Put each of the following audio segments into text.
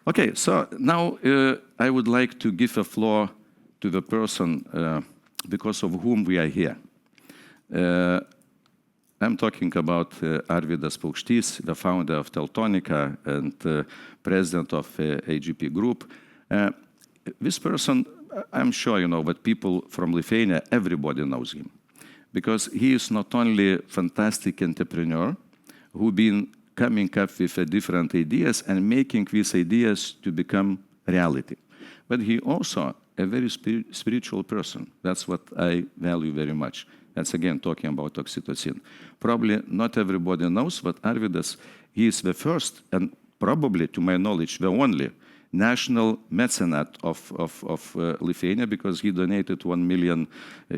Okay, so now I would like to give a floor to the person because of whom we are here. I'm talking about Arvydas Paukštys, the founder of Teltonika and president of AGP Group. This person, I'm sure you know, but people from Lithuania, everybody knows him. Because he is not only a fantastic entrepreneur who been coming up with different ideas and making these ideas to become reality. But he also a very spiritual person. That's what I value very much. That's again talking about oxytocin. Probably not everybody knows, but Arvydas, he is the first and probably, to my knowledge, the only national mecenate of Lithuania, because he donated 1 million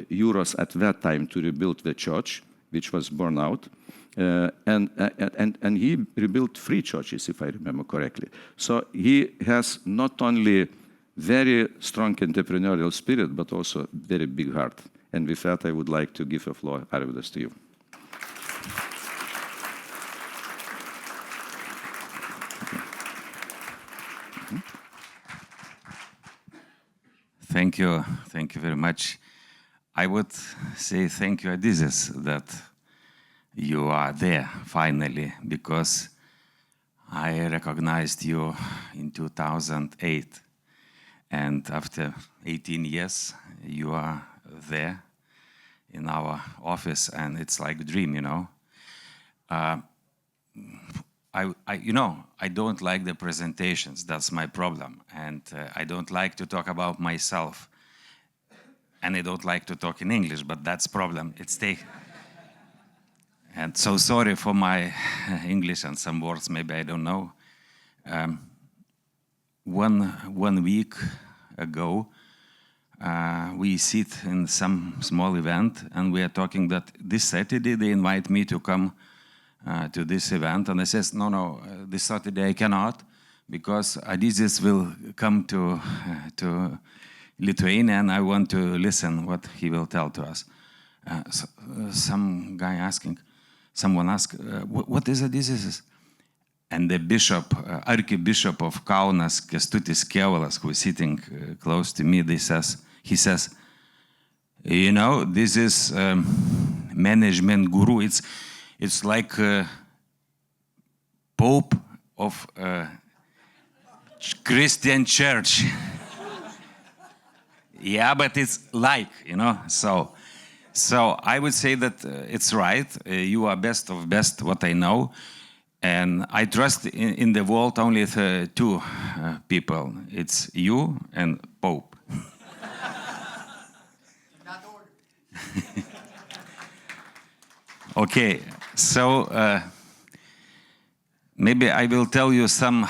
euros at that time to rebuild the church, which was burned out. And he rebuilt 3 churches, if I remember correctly. So he has not only very strong entrepreneurial spirit, but also very big heart. And with that, I would like to give the floor, Arvydas, to you. Thank you very much. I would say thank you, Adizes, that you are there finally, because I recognized you in 2008. And after 18 years, you are there in our office, and it's like a dream, you know. I don't like the presentations. That's my problem. And I don't like to talk about myself. And I don't like to talk in English, but that's problem. And so sorry for my English and some words maybe I don't know. One week ago, we sit in some small event, and we are talking that this Saturday they invite me to come to this event, and I says, no, this Saturday I cannot, because Adizes will come to Lithuania, and I want to listen what he will tell to us. Someone asked, what is Adizes? And the bishop, Archbishop of Kaunas, Kęstutis Kėvalas, who is sitting close to me, he says, you know, this is management guru. It's like Pope of Christian church. Yeah, but it's like, you know, so I would say that it's right. You are best of best, what I know. And I trust in the world only 2 people. It's you and Pope. Okay, so maybe I will tell you some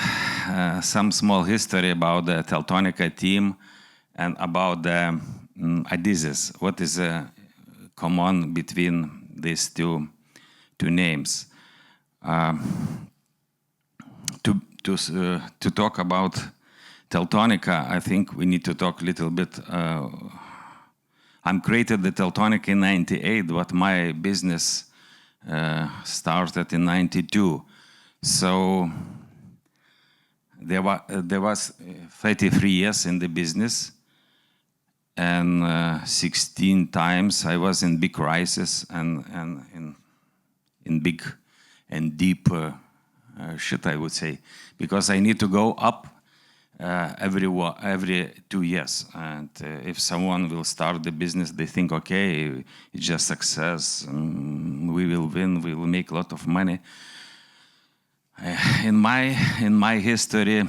small history about the Teltonika team and about the Adizes. What is common between these two names? To talk about Teltonika, I think we need to talk a little bit. I'm created the Teltonika in '98, but my business started in '92. So there was 33 years in the business, and 16 times I was in big crisis and in big and deep shit, I would say, because I need to go up every 2 years. And if someone will start the business, they think, okay, it's just success, we will win, we will make a lot of money. In my history,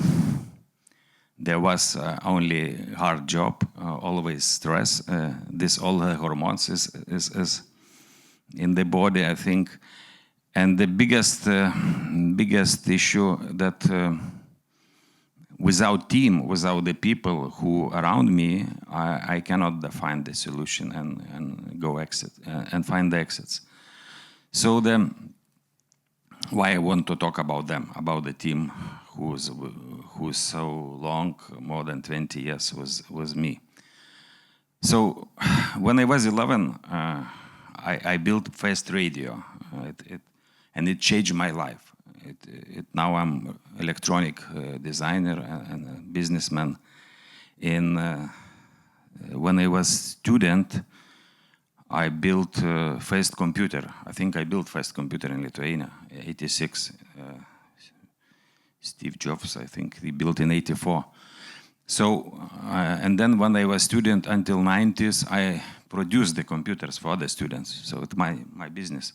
there was only hard job, always stress. This all the hormones is in the body, I think. And the biggest issue that without team, without the people who around me, I cannot define the solution and go exit and find the exits. So why I want to talk about them, about the team who's so long, more than 20 years was me. So when I was 11, I built first radio. And it changed my life. Now I'm electronic designer and a businessman. When I was student, I built first computer. I think I built first computer in Lithuania, 86. Steve Jobs, I think, he built in 84. So, and then when I was student until 90s, I produced the computers for other students. So it's my business.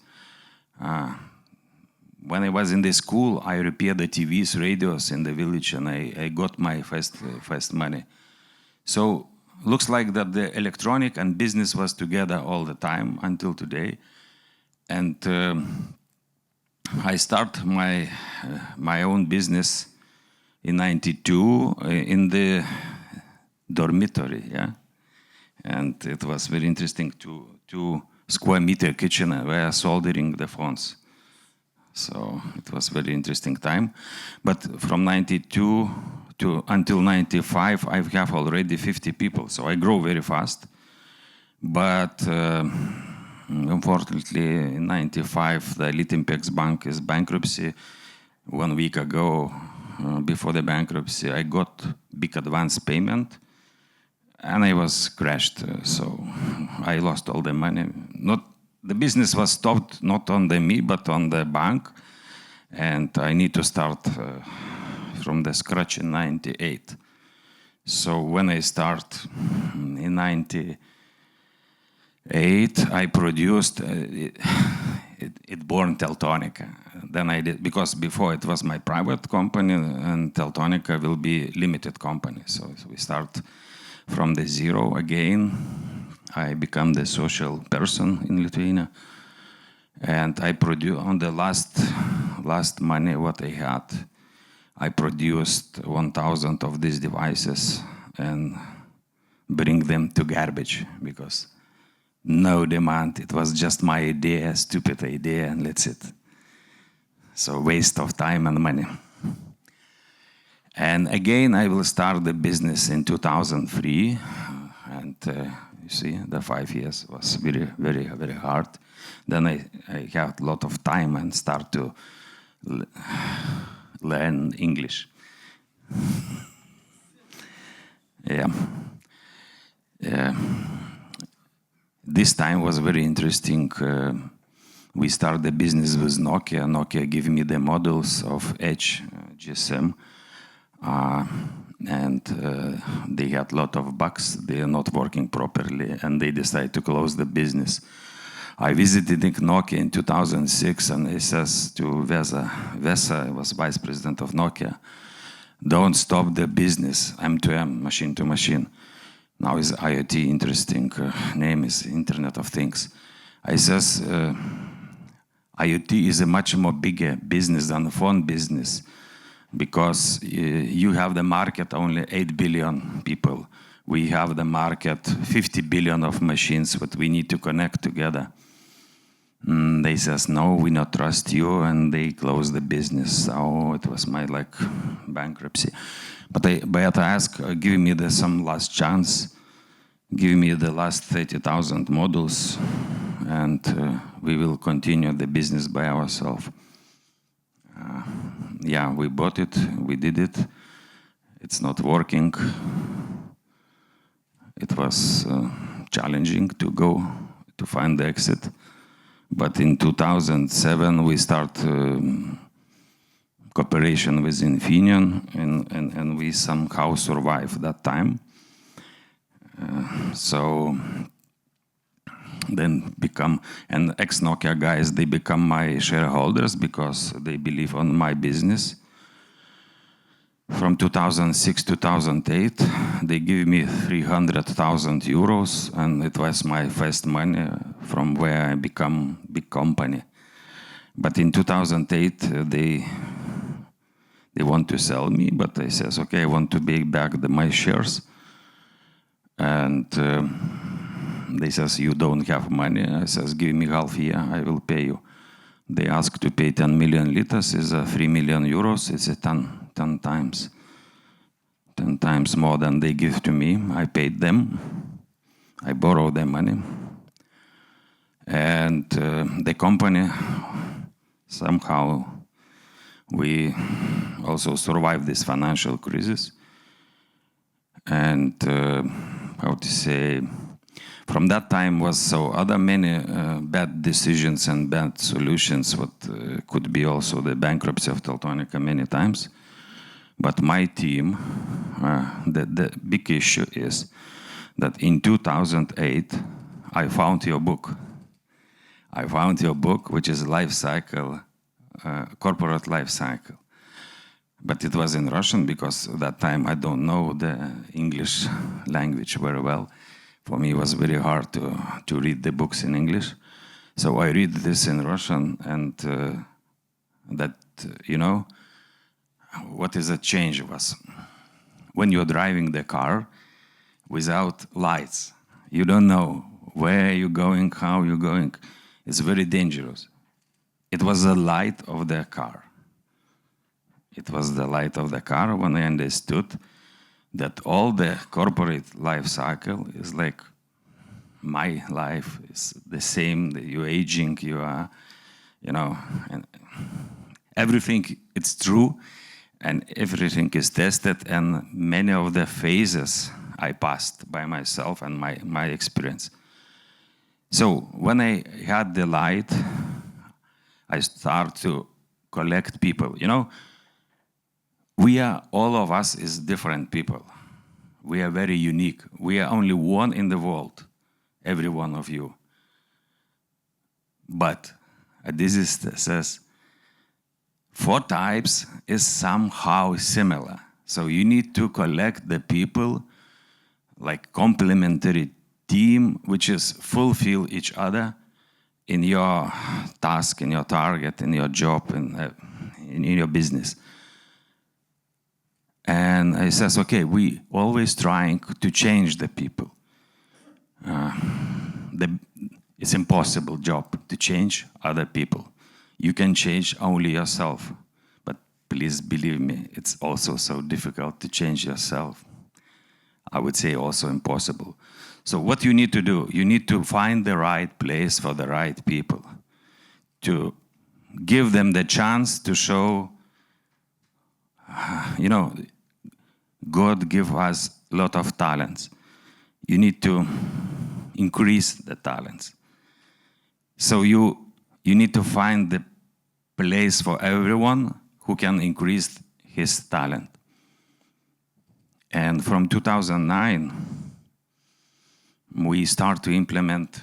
When I was in the school, I repaired the TVs, radios in the village, and I got my first money. So looks like that the electronic and business was together all the time until today. And I start my own business in 92 in the dormitory, yeah. And it was very interesting to square meter kitchen where soldering the phones. So it was very interesting time. But from 92 to until 95, I have already 50 people. So I grow very fast. But unfortunately, in 95, the Litimpex Bank is bankruptcy. 1 week ago, before the bankruptcy, I got big advance payment. And I was crashed. So I lost all the money. The business was stopped not on me, but on the bank. And I need to start from the scratch in 98. So when I start in 98, I produced, it born Teltonika. Then I did, because before it was my private company, and Teltonika will be limited company. So we start from the zero again. I become the social person in Lithuania, and I produce on the last money what I had. I produced 1,000 of these devices and bring them to garbage because no demand. It was just my idea, stupid idea, and that's it. So waste of time and money. And again, I will start the business in 2003, and you see, the 5 years was very, very, very hard. Then I had a lot of time and start to learn English. Yeah. This time was very interesting. We started the business with Nokia. Nokia gave me the models of Edge GSM. And they had a lot of bugs. They are not working properly, and they decided to close the business. I visited Nokia in 2006, and I says to Vesa was vice president of Nokia, don't stop the business, M2M, machine to machine. Now is IoT, interesting name is Internet of Things. I says, IoT is a much more bigger business than the phone business, because you have the market only 8 billion people. We have the market 50 billion of machines, but we need to connect together. They says, no, we not trust you, and they close the business. So it was my bankruptcy. But I ask, give me some last chance, give me the last 30,000 models, and we will continue the business by ourselves. Yeah, we bought it, we did it. It's not working. It was challenging to find the exit. But in 2007, we start cooperation with Infineon, and we somehow survived that time. So then and ex-Nokia guys, they become my shareholders because they believe on my business. From 2006 to 2008, they give me 300,000 euros, and it was my first money from where I become big company. But in 2008, they want to sell me, but I says, okay, I want to pay back my shares. And they says, you don't have money. I says, give me half year, I will pay you. They ask to pay 10 million liters, is 3 million euros. It's a 10 times. 10 times more than they give to me. I paid them. I borrowed their money. And the company somehow we also survived this financial crisis. And how to say, from that time was so other many bad decisions and bad solutions, what could be also the bankruptcy of Teltonika many times. But my team, the big issue is that in 2008, I found your book. I found your book, which is life cycle, corporate life cycle. But it was in Russian because at that time I don't know the English language very well. For me, it was very hard to read the books in English. So I read this in Russian, and that, you know, what is the change was when you're driving the car without lights. You don't know where you're going, how you're going. It's very dangerous. It was the light of the car. It was the light of the car when I understood that all the corporate life cycle is like my life is the same. You're aging, you are, you know, and everything, it's true, and everything is tested, and many of the phases I passed by myself and my experience. So when I had the light, I start to collect people. You know, we are, all of us is different people. We are very unique. We are only one in the world, every one of you. But Adizes says, 4 types is somehow similar. So you need to collect the people like complementary team, which is fulfill each other in your task, in your target, in your job, in your business. And I says, okay, we always trying to change the people. It's impossible job to change other people. You can change only yourself. But please believe me, it's also so difficult to change yourself. I would say also impossible. So what you need to do, you need to find the right place for the right people, to give them the chance to show, you know, God give us a lot of talents. You need to increase the talents. So you need to find the place for everyone who can increase his talent. And from 2009, we start to implement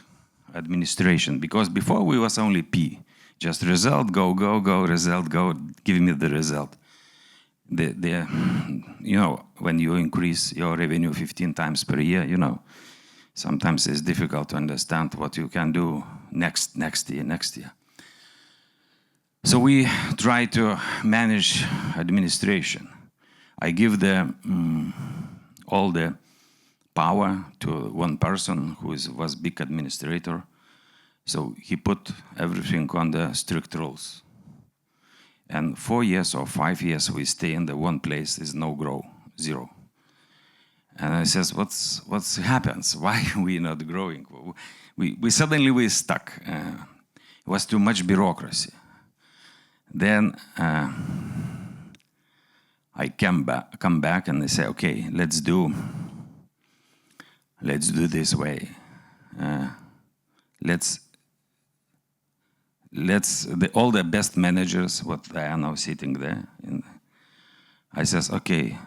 administration, because before we was only P, just result, go, go, go, result, go, give me the result. You know, when you increase your revenue 15 times per year, you know, sometimes it's difficult to understand what you can do next year. So we try to manage administration. I give all the power to one person who was big administrator. So he put everything on the strict rules. And 4 years or 5 years we stay in the one place, is no grow, 0. And I says, what's happens? Why we not growing? We suddenly we stuck. It was too much bureaucracy. Then I come back and they say, okay, let's do this way. All the best managers, what they are now sitting there. I says, okay,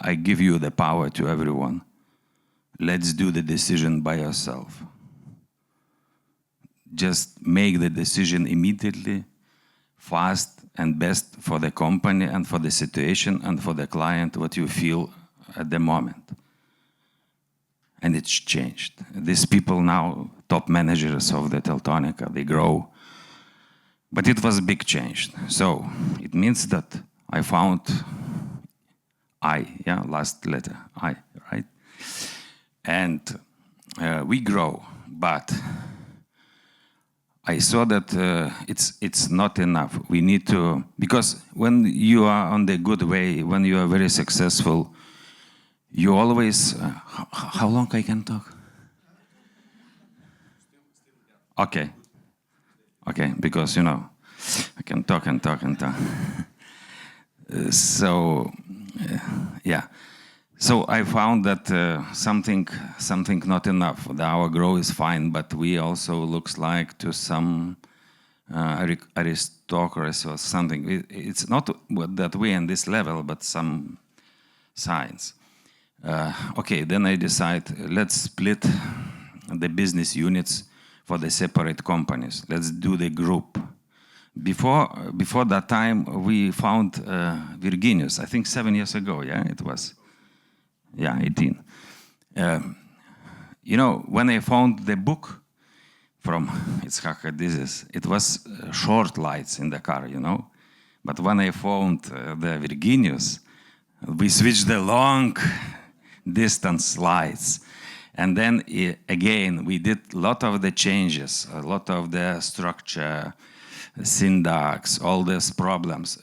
I give you the power to everyone. Let's do the decision by yourself. Just make the decision immediately, fast and best for the company and for the situation and for the client, what you feel at the moment. And it's changed. These people now, top managers of the Teltonika, they grow. But it was a big change. So it means that I found last letter, I, right? And we grow, but I saw that it's not enough. We need to, because when you are on the good way, when you are very successful, you always, how long I can talk? Okay, because, you know, I can talk and talk and talk. Yeah. So I found that something not enough. Our growth is fine, but we also looks like to some aristocracy or something. It's not that we in this level, but some signs. Okay, then I decide, let's split the business units for the separate companies. Let's do the group. Before that time, we found Virginius, I think 7 years ago, yeah, it was. Yeah, 18. You know, when I found the book from Adizes, it was short lights in the car, you know. But when I found the Virginius, we switched the long distance lights. And then again, we did a lot of the changes, a lot of the structure, syntax, all these problems.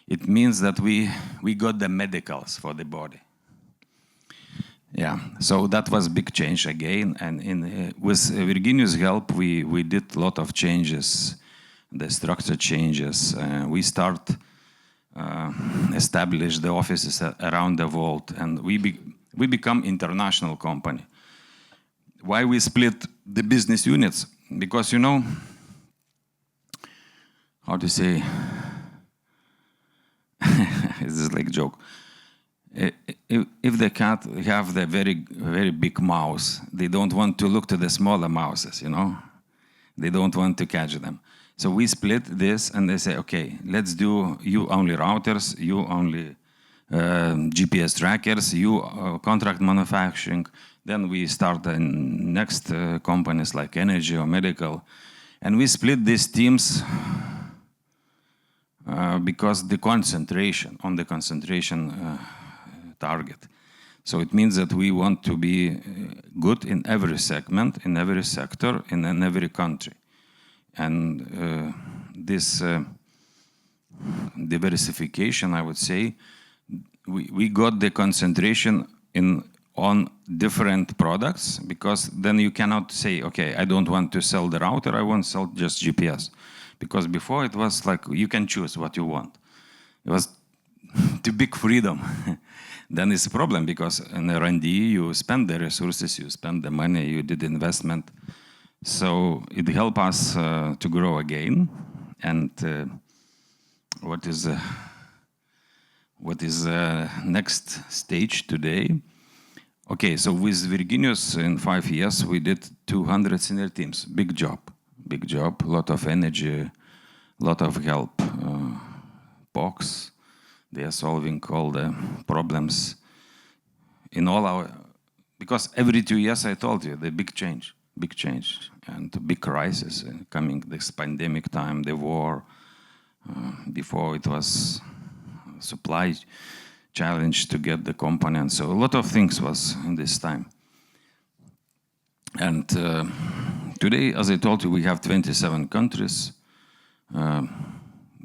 It means that we got the medicals for the body. Yeah, so that was big change again, and with Virginius' help, we did a lot of changes, the structure changes. We establish the offices around the world, and we become international company. Why we split the business units? Because, you know, how to say, this is like a joke. If the cat have the very big mouse, they don't want to look to the smaller mouses, you know. They don't want to catch them. So we split this, and they say, okay, let's do you only routers, you only GPS trackers, you contract manufacturing. Then we start the next companies like energy or medical, and we split these teams because the concentration target. So it means that we want to be good in every segment, in every sector, in every country. And this diversification, I would say, we got the concentration on different products, because then you cannot say, okay, I don't want to sell the router, I want to sell just GPS. Because before it was like, you can choose what you want. It was too big freedom. Then it's a problem, because in R&D you spend the resources, you spend the money, you did investment. So it helped us to grow again. And what is next stage today? Okay, so with Virginius in 5 years we did 200 senior teams. Big job, a lot of energy, a lot of help. Box. They are solving all the problems in all our, because every 2 years, I told you, the big change, and big crisis coming, this pandemic time, the war. Before it was supply challenge to get the components. So a lot of things was in this time. And today, as I told you, we have 27 countries.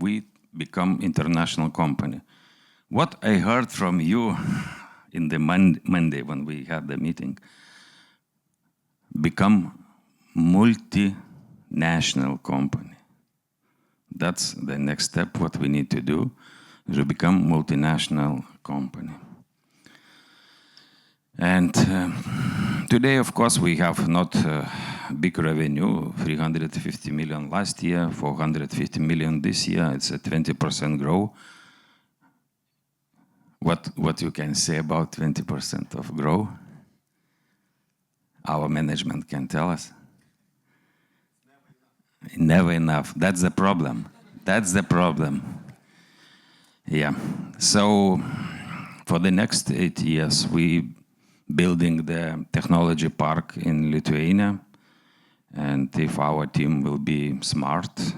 We become international company. What I heard from you in the Monday when we had the meeting, become multinational company. That's the next step, what we need to do, to become multinational company. And today, of course, we have not big revenue, 350 million last year, 450 million this year. It's a 20% growth. What you can say about 20% of growth? Our management can tell us. Never enough. That's the problem. That's the problem. Yeah. So for the next 8 years, we building the technology park in Lithuania. And if our team will be smart,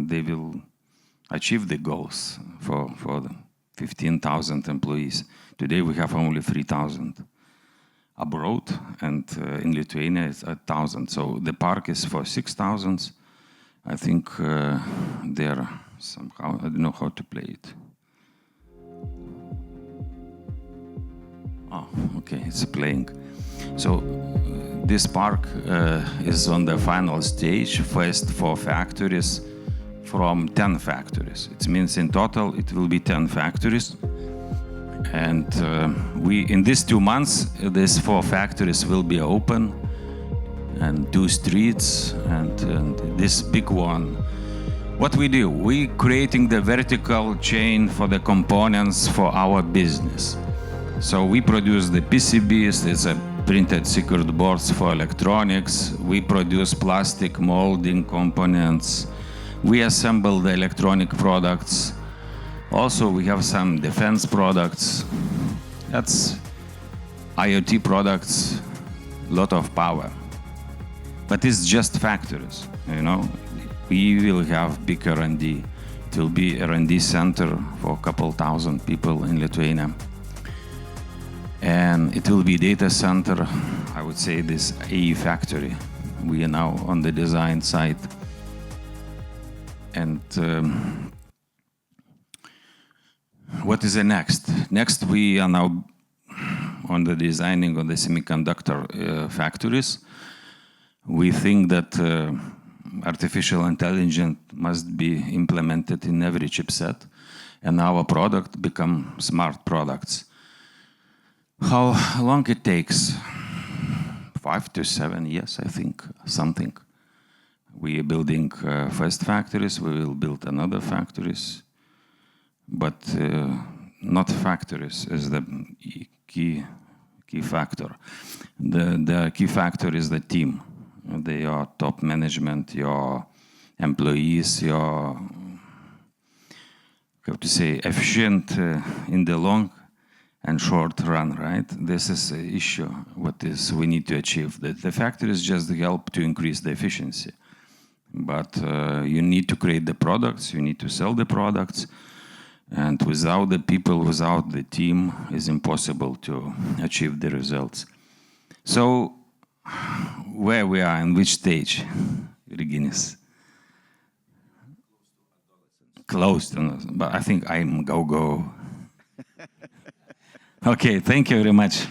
they will achieve the goals for the 15,000 employees. Today we have only 3,000 abroad, and in Lithuania it's 1,000. So the park is for 6,000. I think they're somehow, I don't know how to play it. Oh, okay, it's playing. So this park is on the final stage, first 4 factories, from 10 factories. It means in total it will be 10 factories. And in these 2 months, these 4 factories will be open, and 2 streets, and this big one. What we do, we creating the vertical chain for the components for our business. So we produce the PCBs, it's a printed circuit boards for electronics. We produce plastic molding components. We assemble the electronic products. Also, we have some defense products. That's IoT products, lot of power. But it's just factories, you know. We will have big R&D. It will be R&D center for a couple thousand people in Lithuania. And it will be data center, I would say this AE factory. We are now on the design side. And what is the next? Next, we are now on the designing of the semiconductor factories. We think that artificial intelligence must be implemented in every chipset, and our product become smart products. How long it takes? 5 to 7 years, I think, something. We are building first factories, we will build another factories, but not factories is the key factor. The key factor is the team. Your top management, your employees, your, how to say, efficient in the long and short run, right? This is the issue, what is we need to achieve. The factories just help to increase the efficiency. But you need to create the products, you need to sell the products, and without the people, without the team, it's impossible to achieve the results. So, where we are, in which stage, Virginijus? Close to us, but I think I'm go-go. Okay, thank you very much.